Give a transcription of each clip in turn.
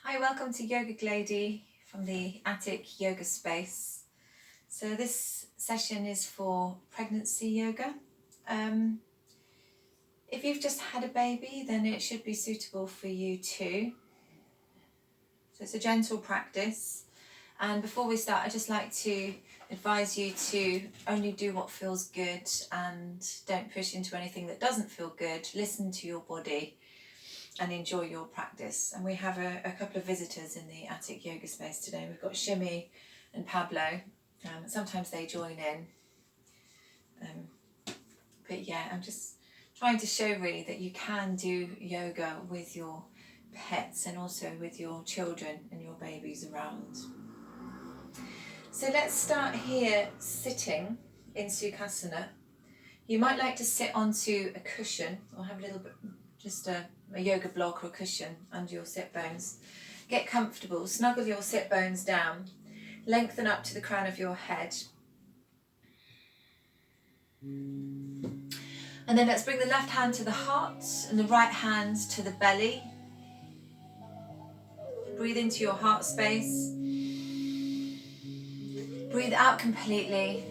Hi, welcome to Yoga Glady from the Attic Yoga Space. So this session is for pregnancy yoga. If you've just had a baby, then it should be suitable for you too. So it's a gentle practice. And before we start, I'd just like to advise you to only do what feels good and don't push into anything that doesn't feel good. Listen to your body and enjoy your practice. And we have a couple of visitors in the Attic Yoga Space today. We've got Shimmy and Pablo. Sometimes they join in. But yeah, I'm just trying to show really that you can do yoga with your pets and also with your children and your babies around. So let's start here sitting in Sukhasana. You might like to sit onto a cushion or have a little bit, just a yoga block or a cushion under your sit bones. Get comfortable, snuggle your sit bones down, lengthen up to the crown of your head. And then let's bring the left hand to the heart and the right hand to the belly. Breathe into your heart space. Breathe out completely.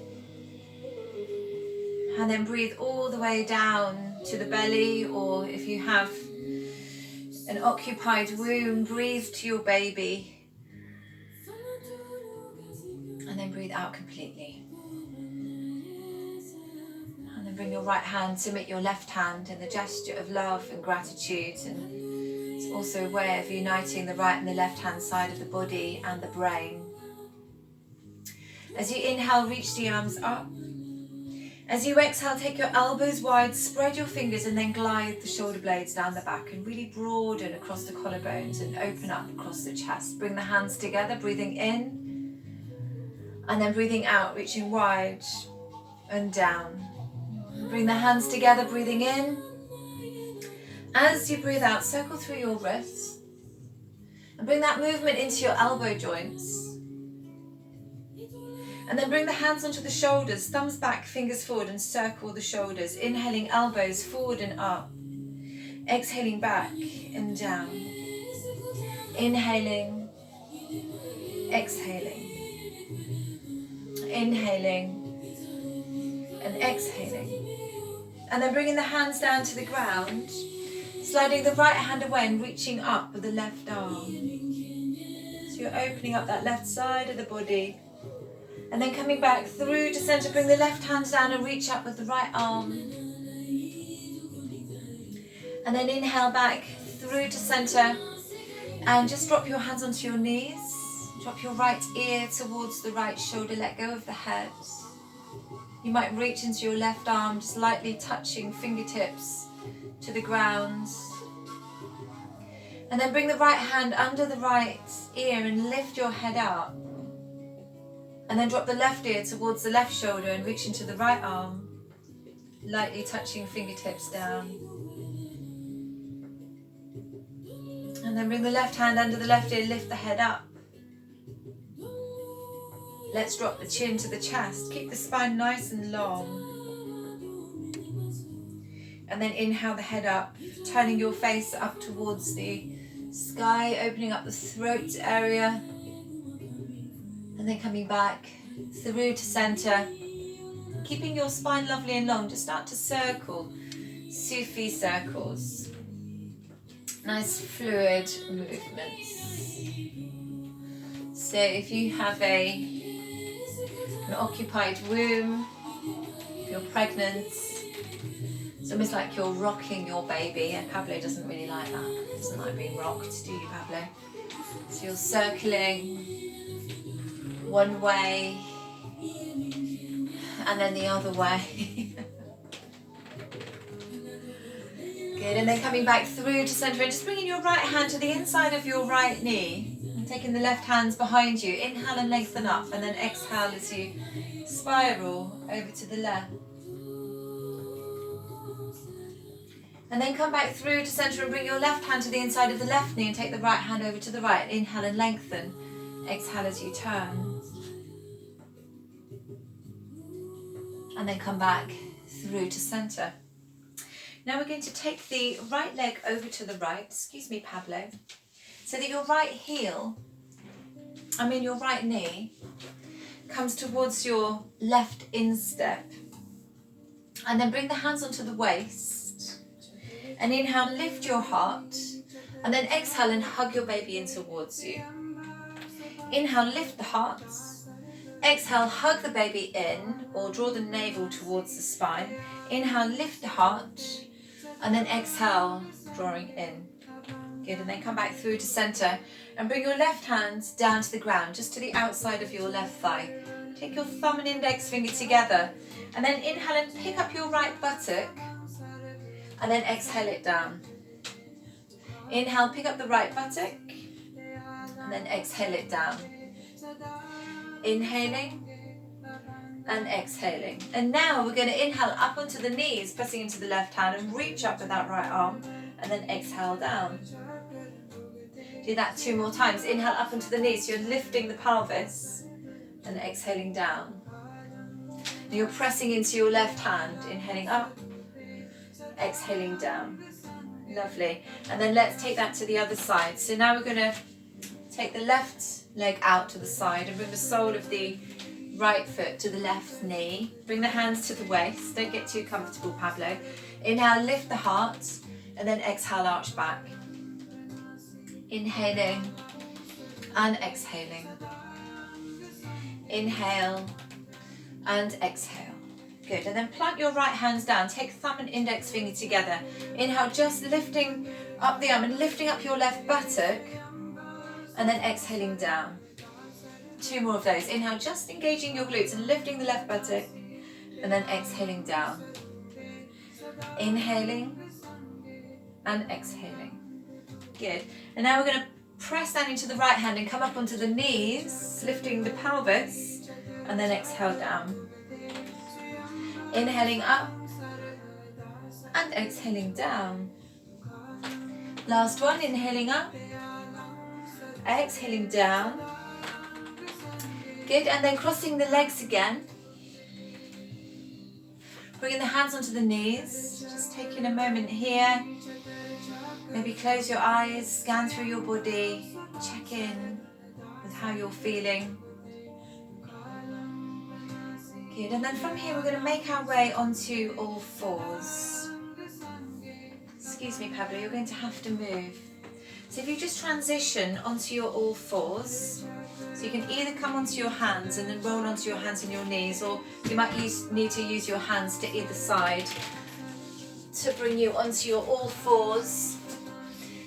And then breathe all the way down to the belly, or if you have an occupied womb, breathe to your baby. And then breathe out completely. And then bring your right hand to meet your left hand in the gesture of love and gratitude. And it's also a way of uniting the right and the left hand side of the body and the brain. As you inhale, reach the arms up. As you exhale, take your elbows wide, spread your fingers, and then glide the shoulder blades down the back and really broaden across the collarbones and open up across the chest. Bring the hands together, breathing in and then breathing out, reaching wide and down. Bring the hands together, breathing in. As you breathe out, circle through your wrists and bring that movement into your elbow joints. And then bring the hands onto the shoulders, thumbs back, fingers forward, and circle the shoulders. Inhaling elbows forward and up. Exhaling back and down. Inhaling, exhaling. Inhaling and exhaling. And then bringing the hands down to the ground, sliding the right hand away and reaching up with the left arm. So you're opening up that left side of the body. And then coming back through to center, bring the left hand down and reach up with the right arm. And then inhale back through to center and just drop your hands onto your knees. Drop your right ear towards the right shoulder, let go of the head. You might reach into your left arm, just lightly touching fingertips to the ground. And then bring the right hand under the right ear and lift your head up. And then drop the left ear towards the left shoulder and reach into the right arm, lightly touching fingertips down. And then bring the left hand under the left ear, lift the head up. Let's drop the chin to the chest, keep the spine nice and long. And then inhale the head up, turning your face up towards the sky, opening up the throat area. And then coming back through to center, keeping your spine lovely and long. Just start to circle, Sufi circles. Nice fluid movements. So if you have an occupied womb, if you're pregnant, it's almost like you're rocking your baby, and Pablo doesn't really like that. He doesn't like being rocked, do you, Pablo? So you're circling one way and then the other way. Good, and then coming back through to center and just bringing your right hand to the inside of your right knee and taking the left hands behind you. Inhale and lengthen up, and then exhale as you spiral over to the left. And then come back through to center and bring your left hand to the inside of the left knee and take the right hand over to the right. Inhale and lengthen. Exhale as you turn. And then come back through to center. Now we're going to take the right leg over to the right. Excuse me, Pablo. so that your right knee comes towards your left instep. And then bring the hands onto the waist. And inhale, lift your heart. And then exhale and hug your baby in towards you. Inhale, lift the heart. Exhale, hug the baby in or draw the navel towards the spine. Inhale, lift the heart. And then exhale, drawing in. Good, and then come back through to center. And bring your left hand down to the ground, just to the outside of your left thigh. Take your thumb and index finger together. And then inhale and pick up your right buttock. And then exhale it down. Inhale, pick up the right buttock. And then exhale it down. Inhaling and exhaling. And now we're going to inhale up onto the knees, pressing into the left hand, and reach up with that right arm. And then exhale down. Do that 2 more times. Inhale up onto the knees. You're lifting the pelvis. And exhaling down. And you're pressing into your left hand. Inhaling up. Exhaling down. Lovely. And then let's take that to the other side. So now we're going to take the left leg out to the side and bring the sole of the right foot to the left knee. Bring the hands to the waist. Don't get too comfortable, Pablo. Inhale, lift the heart. And then exhale, arch back. Inhaling and exhaling. Inhale and exhale. Good, and then plant your right hands down. Take thumb and index finger together. Inhale, just lifting up the arm and lifting up your left buttock. And then exhaling down. 2 more of those. Inhale, just engaging your glutes and lifting the left buttock. And then exhaling down. Inhaling and exhaling. Good. And now we're going to press down into the right hand and come up onto the knees, lifting the pelvis, and then exhale down. Inhaling up and exhaling down. Last one, inhaling up, exhaling down. Good, and then crossing the legs again. Bringing the hands onto the knees, just taking a moment here. Maybe close your eyes, scan through your body, check in with how you're feeling. Good, and then from here we're going to make our way onto all fours. Excuse me, Pablo, you're going to have to move. So if you just transition onto your all fours, so you can either come onto your hands and then roll onto your hands and your knees, or you might need to use your hands to either side to bring you onto your all fours.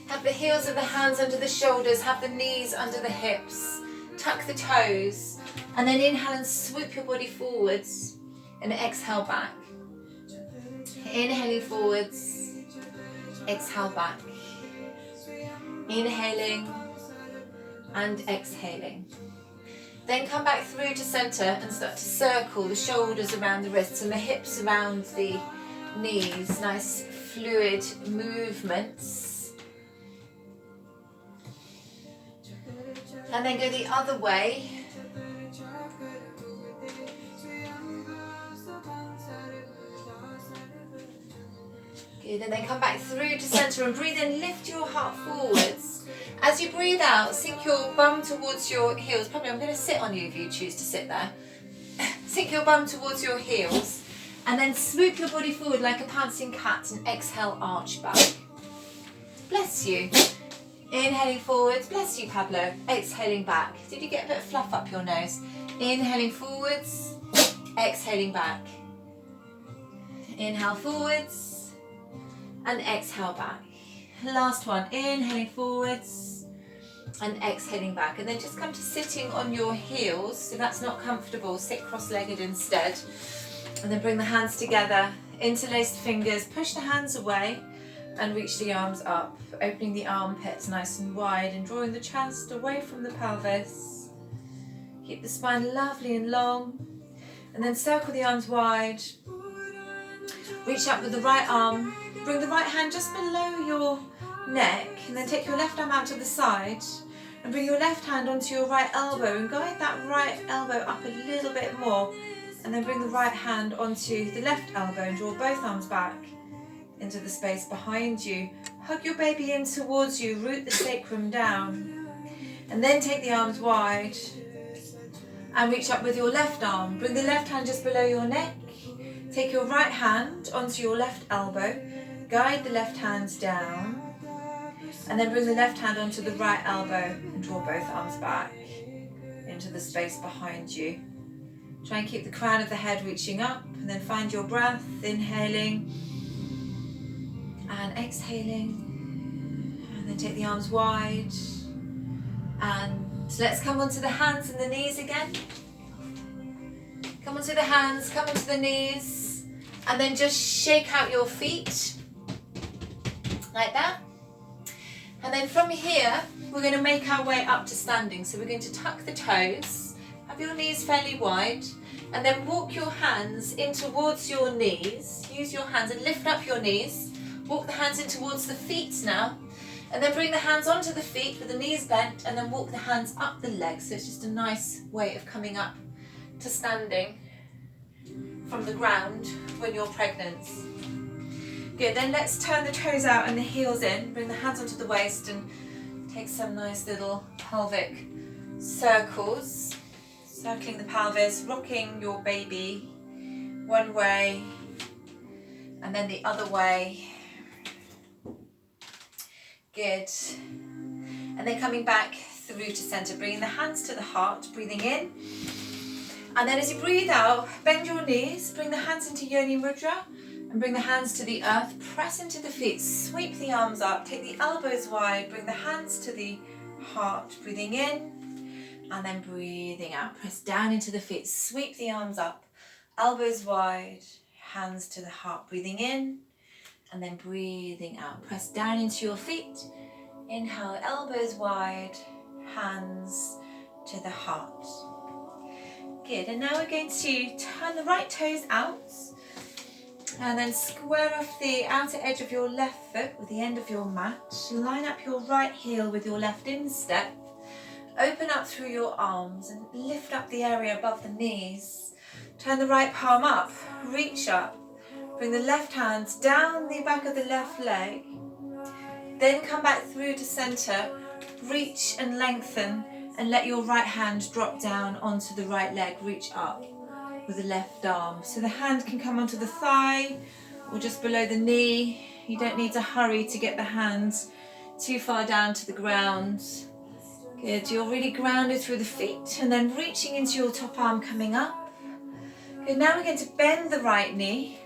Have the heels of the hands under the shoulders, have the knees under the hips, tuck the toes, and then inhale and swoop your body forwards and exhale back. Inhaling forwards, exhale back. Inhaling and exhaling. Then come back through to center and start to circle the shoulders around the wrists and the hips around the knees. Nice fluid movements. And then go the other way. Good, and then come back through to center and breathe in, lift your heart forwards. As you breathe out, sink your bum towards your heels. Probably I'm going to sit on you if you choose to sit there. Sink your bum towards your heels and then swoop your body forward like a pouncing cat and exhale, arch back. Bless you. Inhaling forwards, bless you, Pablo. Exhaling back. Did you get a bit of fluff up your nose? Inhaling forwards, exhaling back. Inhale forwards and exhale back. Last one, inhaling forwards and exhaling back. And then just come to sitting on your heels. If that's not comfortable, sit cross-legged instead. And then bring the hands together, interlaced fingers, push the hands away and reach the arms up, opening the armpits nice and wide and drawing the chest away from the pelvis. Keep the spine lovely and long, and then circle the arms wide. Reach up with the right arm, bring the right hand just below your neck, and then take your left arm out to the side and bring your left hand onto your right elbow and guide that right elbow up a little bit more, and then bring the right hand onto the left elbow and draw both arms back into the space behind you. Hug your baby in towards you, root the sacrum down. And then take the arms wide and reach up with your left arm. Bring the left hand just below your neck. Take your right hand onto your left elbow. Guide the left hands down. And then bring the left hand onto the right elbow and draw both arms back into the space behind you. Try and keep the crown of the head reaching up, and then find your breath, inhaling and exhaling. And then take the arms wide. And let's come onto the hands and the knees again. Come onto the hands, come onto the knees, and then just shake out your feet like that. And then from here, we're going to make our way up to standing. So we're going to tuck the toes, have your knees fairly wide, and then walk your hands in towards your knees. Use your hands and lift up your knees. Walk the hands in towards the feet now. And then bring the hands onto the feet with the knees bent, and then walk the hands up the legs. So it's just a nice way of coming up to standing from the ground when you're pregnant. Good, then let's turn the toes out and the heels in. Bring the hands onto the waist and take some nice little pelvic circles. Circling the pelvis, rocking your baby one way and then the other way. Good. And then coming back through to center, bringing the hands to the heart, breathing in. And then as you breathe out, bend your knees, bring the hands into Yoni Mudra and bring the hands to the earth, press into the feet, sweep the arms up, take the elbows wide, bring the hands to the heart, breathing in and then breathing out. Press down into the feet, sweep the arms up, elbows wide, hands to the heart, breathing in and then breathing out. Press down into your feet, inhale, elbows wide, hands to the heart. Good, and now we're going to turn the right toes out and then square off the outer edge of your left foot with the end of your mat. Line up your right heel with your left instep. Open up through your arms and lift up the area above the knees. Turn the right palm up, reach up. Bring the left hand down the back of the left leg. Then come back through to center. Reach and lengthen and let your right hand drop down onto the right leg. Reach up with the left arm. So the hand can come onto the thigh or just below the knee. You don't need to hurry to get the hand too far down to the ground. Good, you're really grounded through the feet and then reaching into your top arm coming up. Good, now we're going to bend the right knee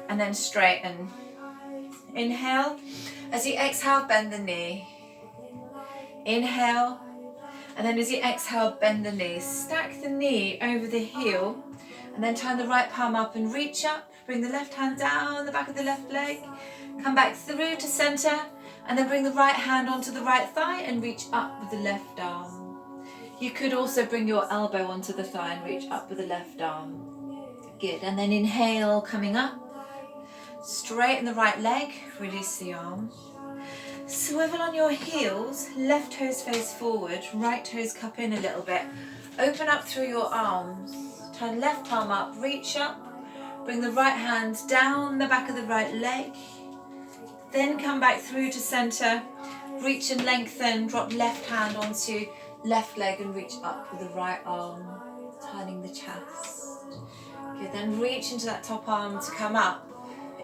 and then straighten. Inhale, as you exhale, bend the knee. Inhale, and then as you exhale, bend the knee. Stack the knee over the heel and then turn the right palm up and reach up. Bring the left hand down the back of the left leg. Come back through to center and then bring the right hand onto the right thigh and reach up with the left arm. You could also bring your elbow onto the thigh and reach up with the left arm. Good, and then inhale, coming up. Straighten the right leg, release the arm. Swivel on your heels, left toes face forward, right toes cup in a little bit. Open up through your arms. Turn left palm up, reach up. Bring the right hand down the back of the right leg. Then come back through to center. Reach and lengthen, drop left hand onto left leg and reach up with the right arm, turning the chest. Good, then reach into that top arm to come up.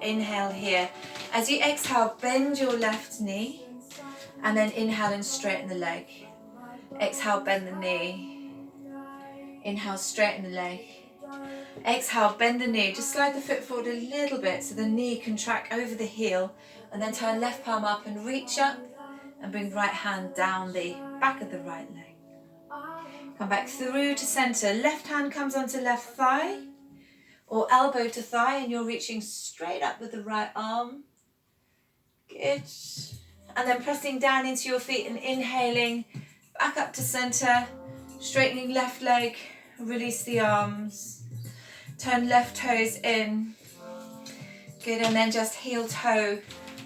Inhale here. As you exhale, bend your left knee and then inhale and straighten the leg. Exhale, bend the knee. Inhale, straighten the leg. Exhale, bend the knee. Just slide the foot forward a little bit so the knee can track over the heel and then turn left palm up and reach up and bring right hand down the back of the right leg. Come back through to center. Left hand comes onto left thigh or elbow to thigh and you're reaching straight up with the right arm. Good. And then pressing down into your feet and inhaling back up to center, straightening left leg, release the arms, turn left toes in. Good, and then just heel toe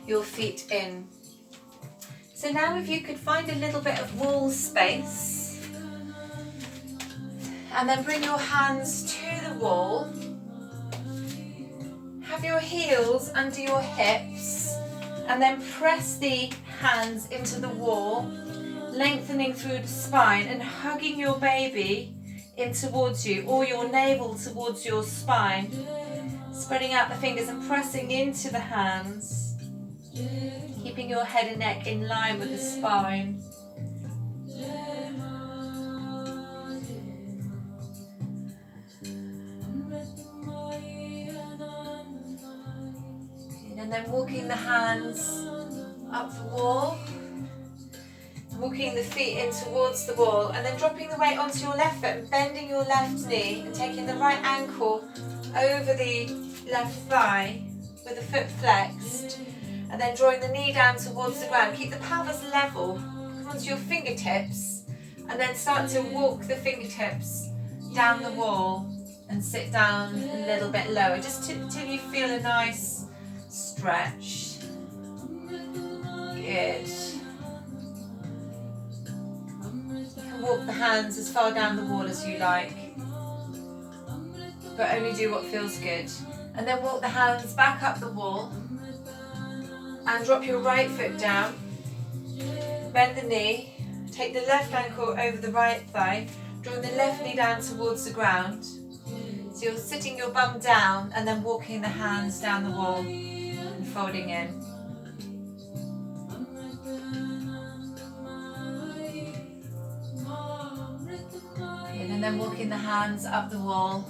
your feet in. So now if you could find a little bit of wall space and then bring your hands to the wall. Have your heels under your hips And then press the hands into the wall, lengthening through the spine and hugging your baby in towards you, or your navel towards your spine. Spreading out the fingers and pressing into the hands, keeping your head and neck in line with the spine. And then walking the hands up the wall, walking the feet in towards the wall, and then dropping the weight onto your left foot and bending your left knee and taking the right ankle over the left thigh with the foot flexed, and then drawing the knee down towards the ground. Keep the pelvis level, come onto your fingertips, and then start to walk the fingertips down the wall and sit down a little bit lower, just till you feel a nice stretch. Good. You can walk the hands as far down the wall as you like, but only do what feels good. And then walk the hands back up the wall and drop your right foot down. Bend the knee, take the left ankle over the right thigh, drawing the left knee down towards the ground. So you're sitting your bum down and then walking the hands down the wall and folding in. And then walking the hands up the wall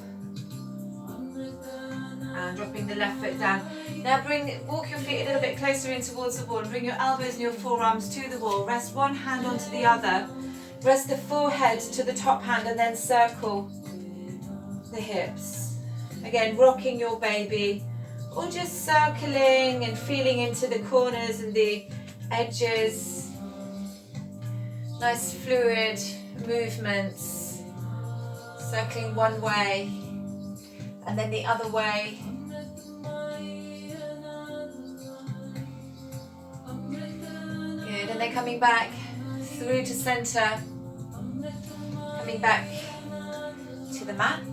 and dropping the left foot down. Now walk your feet a little bit closer in towards the wall and bring your elbows and your forearms to the wall. Rest one hand onto the other. Rest the forehead to the top hand and then circle the hips. Again, rocking your baby or just circling and feeling into the corners and the edges. Nice fluid movements. Circling one way and then the other way. Good, and then coming back through to center, coming back to the mat.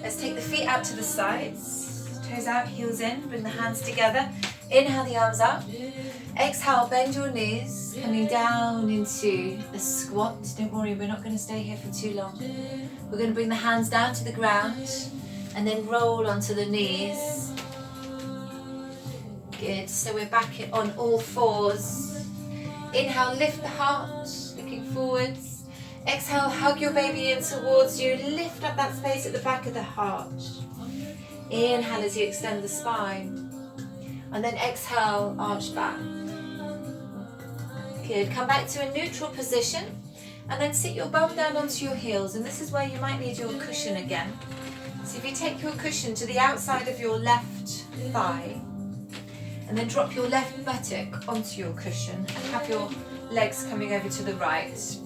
Let's take the feet out to the sides, toes out, heels in, bring the hands together. Inhale the arms up, exhale, bend your knees, coming down into a squat. Don't worry, we're not going to stay here for too long. We're going to bring the hands down to the ground and then roll onto the knees. Good, so we're back on all fours. Inhale, lift the heart, looking forwards. Exhale, hug your baby in towards you, lift up that space at the back of the heart. Inhale as you extend the spine. And then exhale, arch back. Good, come back to a neutral position and then sit your bum down onto your heels, and this is where you might need your cushion again. So if you take your cushion to the outside of your left thigh and then drop your left buttock onto your cushion and have your legs coming over to the right.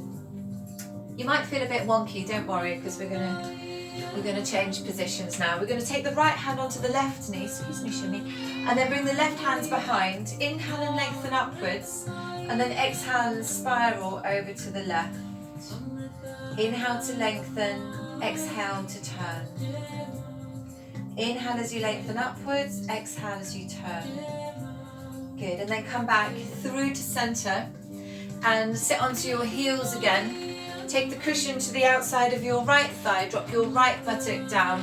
You might feel a bit wonky, don't worry, because we're gonna change positions now. We're going to take the right hand onto the left knee, excuse me, shimmy, and then bring the left hands behind. Inhale and lengthen upwards, and then exhale and spiral over to the left. Inhale to lengthen, exhale to turn. Inhale as you lengthen upwards, exhale as you turn. Good, and then come back through to center and sit onto your heels again. Take the cushion to the outside of your right thigh, drop your right buttock down,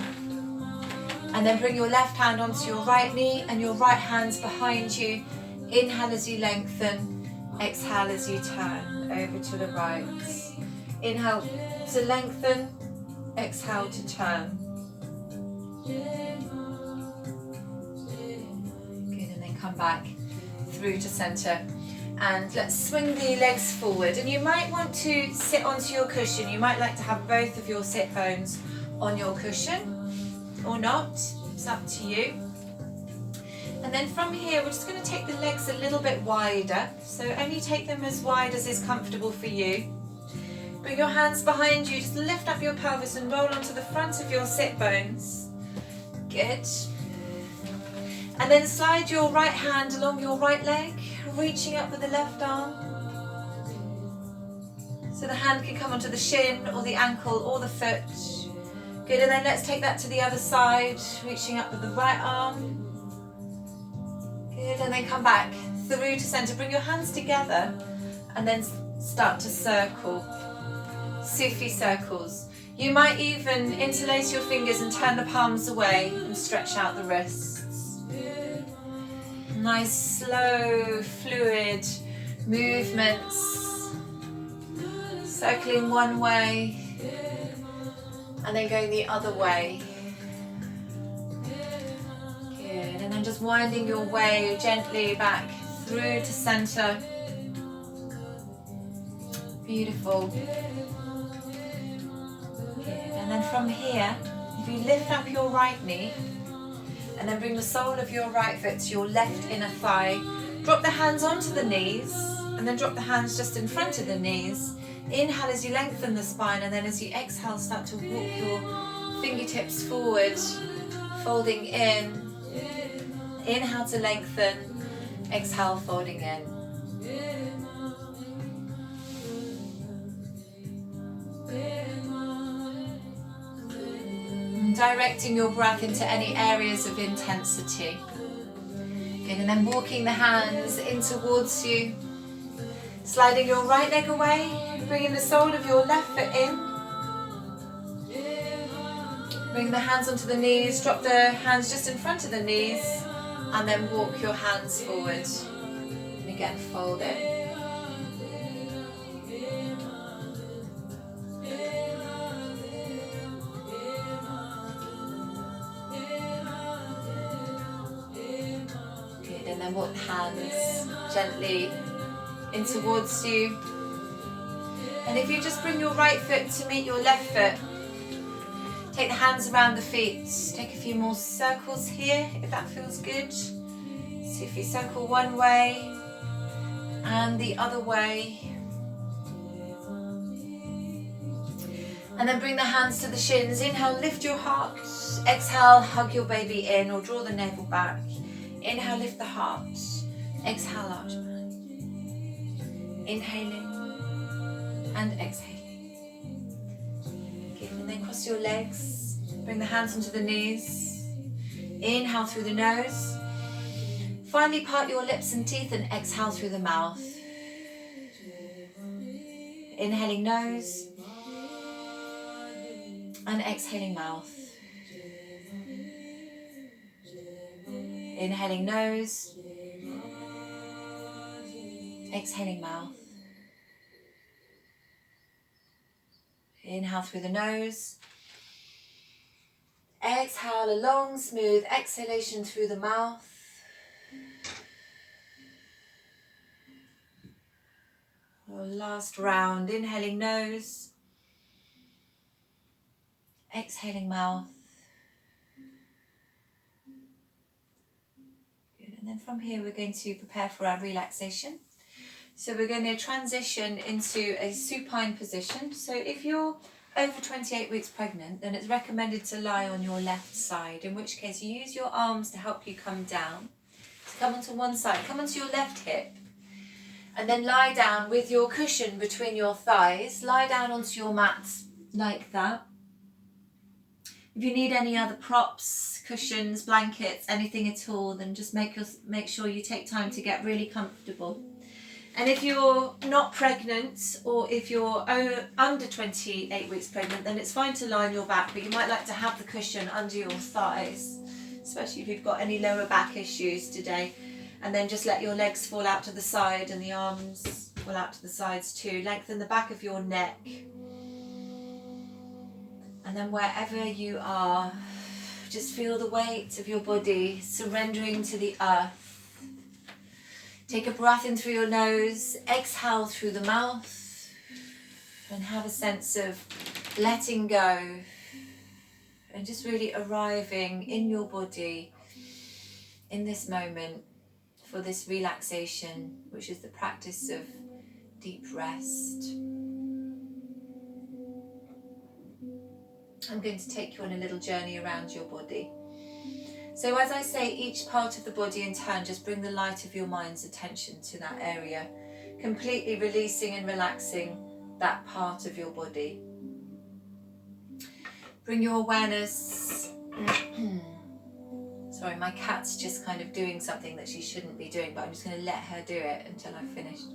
and then bring your left hand onto your right knee and your right hands behind you. Inhale as you lengthen, exhale as you turn over to the right. Inhale to lengthen, exhale to turn. Good, and then come back through to center. And let's swing the legs forward, and you might want to sit onto your cushion. You might like to have both of your sit bones on your cushion or not, it's up to you. And then from here we're just going to take the legs a little bit wider, so only take them as wide as is comfortable for you. Bring your hands behind you, just lift up your pelvis and roll onto the front of your sit bones. Good. And then slide your right hand along your right leg, reaching up with the left arm. So the hand can come onto the shin or the ankle or the foot. Good, and then let's take that to the other side, reaching up with the right arm. Good, Good, and then come back through to center. Bring your hands together and then start to circle. Sufi circles. You might even interlace your fingers and turn the palms away and stretch out the wrists. Nice, slow, fluid movements. Circling one way and then going the other way. Good, and then just winding your way gently back through to center. Beautiful. And then from here, if you lift up your right knee and then bring the sole of your right foot to your left inner thigh, drop the hands onto the knees and then drop the hands just in front of the knees. Inhale as you lengthen the spine, and then as you exhale, start to walk your fingertips forward, folding in. Inhale to lengthen, exhale, folding in. Directing your breath into any areas of intensity. Good, and then walking the hands in towards you. Sliding your right leg away, bringing the sole of your left foot in. Bring the hands onto the knees, drop the hands just in front of the knees, and then walk your hands forward. And again, fold it. Good, and then walk the hands gently in towards you. And if you just bring your right foot to meet your left foot, take the hands around the feet. Take a few more circles here if that feels good. So if you circle one way and the other way. And then bring the hands to the shins. Inhale, lift your heart. Exhale, hug your baby in or draw the navel back. Inhale, lift the heart. Exhale, arch back. Inhaling and exhaling. Good, and then cross your legs. Bring the hands onto the knees. Inhale through the nose. Finally part your lips and teeth and exhale through the mouth. Inhaling nose and exhaling mouth. Inhaling nose, exhaling mouth. Inhale through the nose. Exhale, a long, smooth exhalation through the mouth. Last round, inhaling nose, exhaling mouth. Good. And then from here we're going to prepare for our relaxation. So we're going to transition into a supine position. So if you're over 28 weeks pregnant, then it's recommended to lie on your left side, in which case you use your arms to help you come down. So come onto one side, come onto your left hip, and then lie down with your cushion between your thighs. Lie down onto your mat like that. If you need any other props, cushions, blankets, anything at all, then just make sure you take time to get really comfortable. And if you're not pregnant, or if you're under 28 weeks pregnant, then it's fine to lie on your back, but you might like to have the cushion under your thighs, especially if you've got any lower back issues today. And then just let your legs fall out to the side and the arms fall out to the sides too. Lengthen the back of your neck. And then wherever you are, just feel the weight of your body surrendering to the earth. Take a breath in through your nose, exhale through the mouth, and have a sense of letting go and just really arriving in your body in this moment for this relaxation, which is the practice of deep rest. I'm going to take you on a little journey around your body. So as I say each part of the body in turn, just bring the light of your mind's attention to that area, completely releasing and relaxing that part of your body. Bring your awareness, Sorry, my cat's just kind of doing something that she shouldn't be doing, but I'm just going to let her do it until I've finished.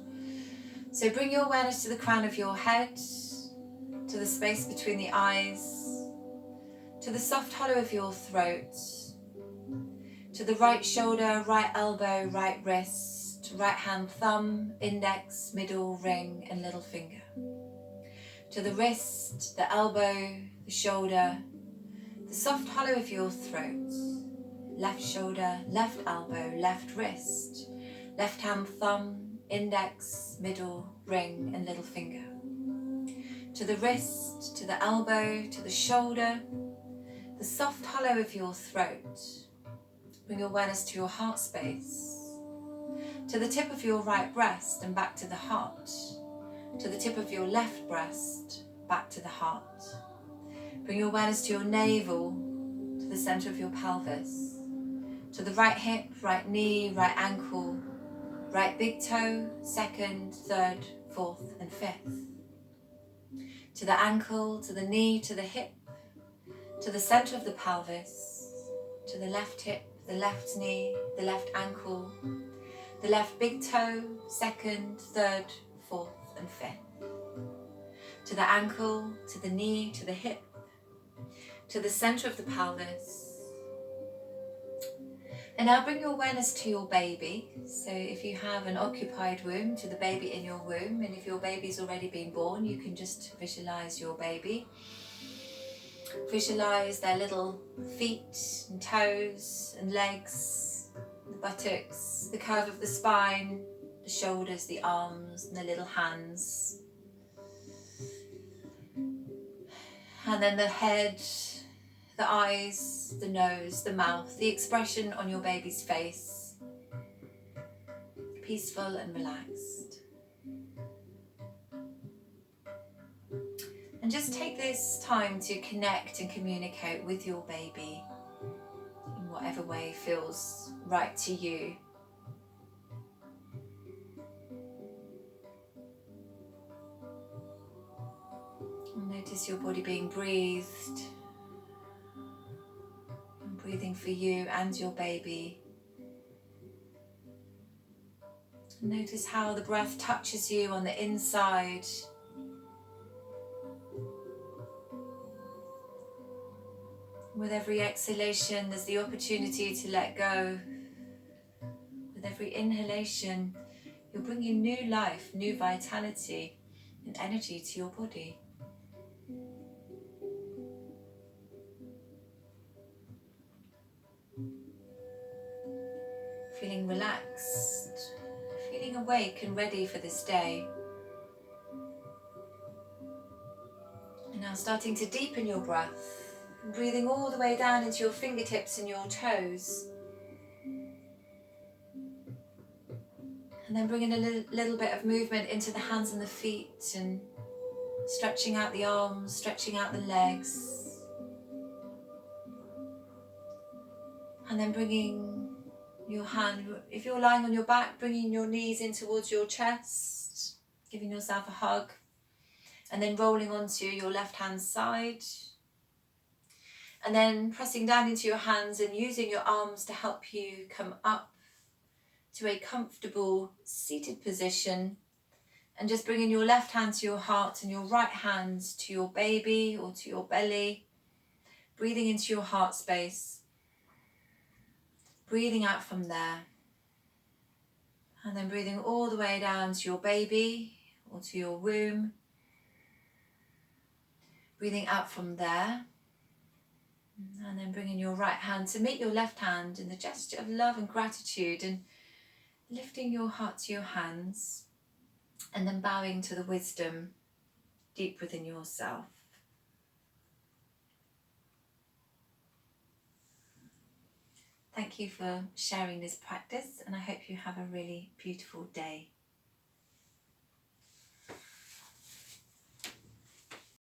So bring your awareness to the crown of your head, to the space between the eyes, to the soft hollow of your throat, to the right shoulder, right elbow, right wrist, right hand, thumb, index, middle, ring and little finger. To the wrist, the elbow, the shoulder, the soft hollow of your throat, left shoulder, left elbow, left wrist, left hand, thumb, index, middle, ring and little finger. To the wrist, to the elbow, to the shoulder, the soft hollow of your throat. Bring your awareness to your heart space, to the tip of your right breast and back to the heart, to the tip of your left breast, back to the heart. Bring your awareness to your navel, to the center of your pelvis, to the right hip, right knee, right ankle, right big toe, second, third, fourth and fifth. To the ankle, to the knee, to the hip, to the center of the pelvis, to the left hip, the left knee, the left ankle, the left big toe, second, third, fourth and fifth. To the ankle, to the knee, to the hip, to the center of the pelvis. And now bring your awareness to your baby. So if you have an occupied womb, to the baby in your womb, and if your baby's already been born, you can just visualize your baby. Visualize their little feet and toes and legs, the buttocks, the curve of the spine, the shoulders, the arms and the little hands. And then the head, the eyes, the nose, the mouth, the expression on your baby's face. Peaceful and relaxed. And just take this time to connect and communicate with your baby in whatever way feels right to you. And notice your body being breathed, and breathing for you and your baby. And notice how the breath touches you on the inside. With every exhalation, there's the opportunity to let go. With every inhalation, you're bringing new life, new vitality and energy to your body. Feeling relaxed, feeling awake and ready for this day. And now starting to deepen your breath. Breathing all the way down into your fingertips and your toes. And then bringing a little bit of movement into the hands and the feet and stretching out the arms, stretching out the legs. And then bringing your hand, if you're lying on your back, bringing your knees in towards your chest, giving yourself a hug. And then rolling onto your left hand side. And then pressing down into your hands and using your arms to help you come up to a comfortable seated position. And just bringing your left hand to your heart and your right hand to your baby or to your belly. Breathing into your heart space. Breathing out from there. And then breathing all the way down to your baby or to your womb. Breathing out from there. And then bringing your right hand to meet your left hand in the gesture of love and gratitude, and lifting your heart to your hands, and then bowing to the wisdom deep within yourself. Thank you for sharing this practice, and I hope you have a really beautiful day.